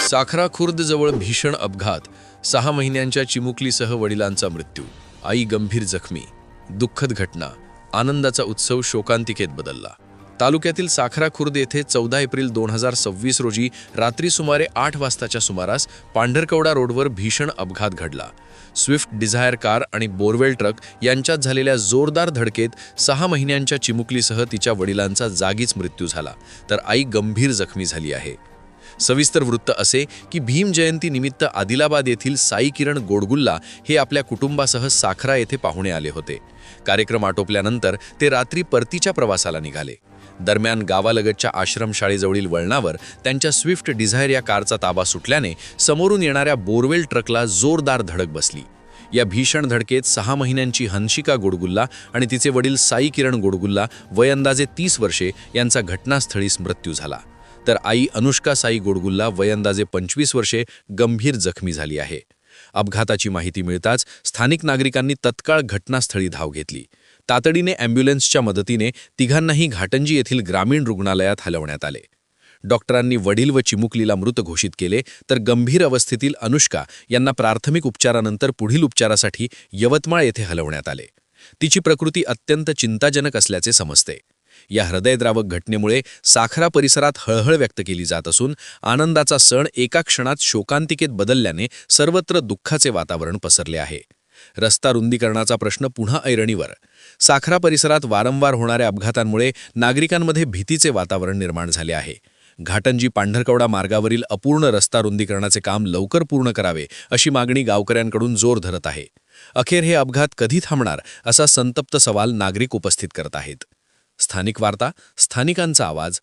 साखरा खुर्द जवळ भीषण अपघात, 6 महिन्यांच्या चिमुकलीसह वडिलांचा मृत्यू, आई गंभीर जखमी. दुःखद घटना, आनंदाचा उत्सव शोकांतिकेत बदलला. तालुक्यातील साखरा खुर्द येथे 14 एप्रिल 2026 रोजी रात्री सुमारे 8 वाजताच्या सुमारास पांढरकवडा रोडवर भीषण अपघात घडला. स्विफ्ट डिझायर कार आणि बोरवेल ट्रक यांच्यात झालेल्या जोरदार धडकेत 6 महिन्यांच्या चिमुकलीसह तिच्या वडिलांचा जागीच मृत्यू झाला, तर आई गंभीर जखमी झाली आहे. सविस्तर वृत्त असे की भीम जयंती निमित्त आदिलाबाद येथील साई किरण गोडगुल्ला हे आपल्या कुटुंबासह साखरा येथे पाहुणे आले होते. कार्यक्रम आटोपल्यानंतर ते रात्री परतीच्या प्रवासाला निघाले. दरम्यान गावालगतच्या आश्रमशाळेजवळील वळणावर त्यांच्या स्विफ्ट डिझायर या कारचा ताबा सुटल्याने समोरून येणाऱ्या बोरवेल ट्रकला जोरदार धडक बसली. या भीषण धडकेत 6 महिन्यांची हंशिका गोडगुल्ला आणि तिचे वडील साई किरण गोडगुल्ला वय अंदाजे 30 वर्षे यांचा घटनास्थळीच मृत्यू झाला, तर आई अनुष्का साई गोडगुल्ला वय अंदाजे 25 वर्षे गंभीर जखमी झाली आहे. अपघाताची माहिती मिळताच स्थानिक नागरिकांनी तत्काळ घटनास्थळी धाव घेतली. तातडीने अँब्युलन्सच्या मदतीने तिघांनाही घाटंजी येथील ग्रामीण रुग्णालयात हलवण्यात आले. डॉक्टरांनी वडील व चिमुकलीला मृत घोषित केले, तर गंभीर अवस्थेतील अनुष्का यांना प्राथमिक उपचारानंतर पुढील उपचारासाठी यवतमाळ येथे हलवण्यात आले. तिची प्रकृती अत्यंत चिंताजनक असल्याचे समजते. या हृदयद्रावक घटनेमुळे साखरा परिसरात हळहळ व्यक्त केली जात असून आनंदाचा सण एका क्षणात शोकांतिकेत बदलल्याने सर्वत्र दुःखाचे वातावरण पसरले आहे. रस्ता रुंदीकरणाचा प्रश्न पुन्हा ऐरणीवर. साखरा परिसरात वारंवार होणाऱ्या अपघातांमुळे नागरिकांमध्ये भीतीचे वातावरण निर्माण झाले आहे. घाटंजी पांढरकवडा मार्गावरील अपूर्ण रस्ता रुंदीकरणाचे काम लवकर पूर्ण करावे अशी मागणी गावकऱ्यांकडून जोर धरत आहे. अखेर हे अपघात कधी थांबणार असा संतप्त सवाल नागरिक उपस्थित करत आहेत. स्थानिक वार्ता, स्थानिकांचा आवाज.